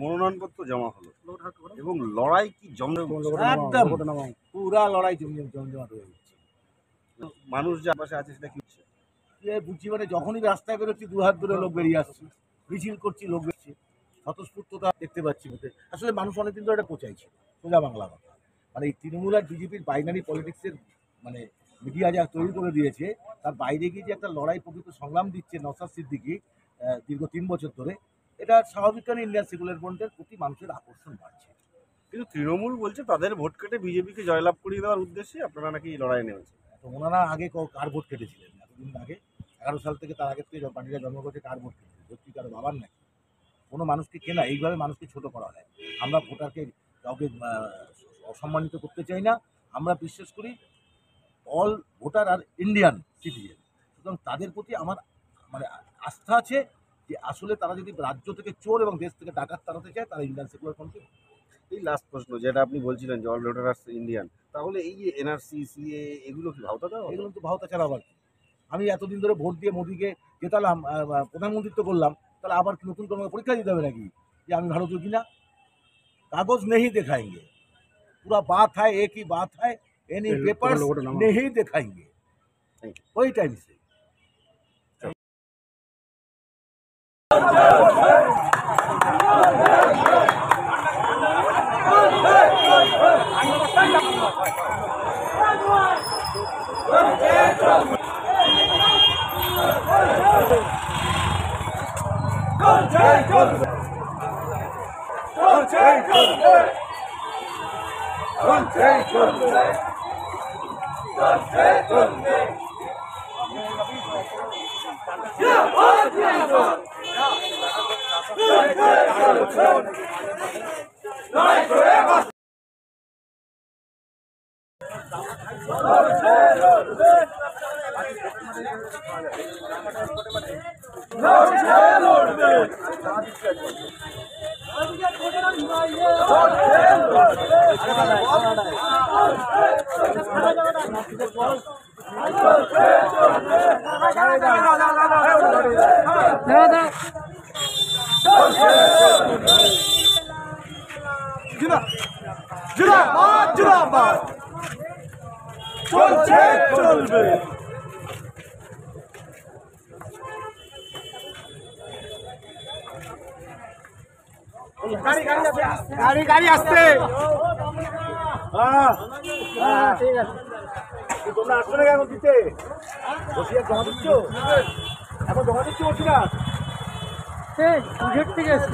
মনোনয়নপত্র জমা হলো এবং লড়াই কি একদম পুরা লড়াই জমজমাট হয়ে যাচ্ছে। মানুষ যে পাশে আছে সেটা কি হচ্ছে? বুঝছি মানে যখনই রাস্তায় বেরোচ্ছি দু হাত ধরে লোক বেরিয়ে আসছে, মিছিল করছি, লোক বেরোচ্ছে, স্বতঃস্ফূর্ততা দেখতে পাচ্ছি। আসলে মানুষ অনেকদিন ধরে এটা কোচাইছে, সোজা বাংলা কথা। মানে এই তৃণমূল আর বিজেপির বাইনারি পলিটিক্সের মানে মিডিয়া যা তৈরি করে দিয়েছে, তার বাইরে গিয়ে যে একটা লড়াই প্রকৃত সংগ্রাম দিচ্ছে নওশাদ সিদ্দিকী দীর্ঘ 3 বছর ধরে, এটা স্বাভাবিক কারণে ইন্ডিয়ান সেকুলার ফ্রন্টের প্রতি মানুষের আকর্ষণ বাড়ছে। কিন্তু তৃণমূল বলছে তাদের ভোট কেটে বিজেপিকে জয়লাভ করিয়ে দেওয়ার উদ্দেশ্যে আপনারা নাকি লড়াই নেমেছেন। তো ওনারা আগে কার ভোট কেটেছিলেন এতদিন আগে? 11 সাল থেকে, তার আগে থেকে পার্টিরা জন্ম করছে, কার ভোট কেটেছে? সত্যি কারো বাবার নাকি? কোনো মানুষকে কেনা এইভাবে মানুষকে ছোট করা হয়। আমরা ভোটারকে কাউকে অসম্মানিত করতে চাই না। আমরা বিশ্বাস করি অল ভোটার আর ইন্ডিয়ান সিটিজেন, সুতরাং তাদের প্রতি আমার মানে আস্থা আছে যে আসলে তারা যদি রাজ্য থেকে চোর এবং দেশ থেকে ডাকাত তাড়াতে চায়, তারা ইন্ডিয়ান সেকুলার ফ্রন্টকে। এই লাস্ট প্রশ্ন, যেটা আপনি বলছিলেন যে অল ভোটার ইন্ডিয়ান, তাহলে এই যে এনআরসি, সিএ এগুলো কি ভাওতা দেওয়া? এগুলো তো ভাওতা ছাড়া আবার কি? আমি এতদিন ধরে ভোট দিয়ে মোদিকে জেতালাম, প্রধানমন্ত্রিত্ব করলাম, তাহলে আবার কি নতুন কোনো পরীক্ষা দিতে হবে নাকি যে আমি ভারতীয় কিনা? कागज नहीं दिखाएंगे, पूरा बात है एक ही बात है, एनी पेपर्स नहीं दिखाएंगे, वही टाइम से। গাড়ি আসছে। ঠিক আছে, তোমরা আসছো না এখন দিতে? বসিয়া জমা দিচ্ছ, এখন জমা দিচ্ছ বসিয়া ঠিক আছে।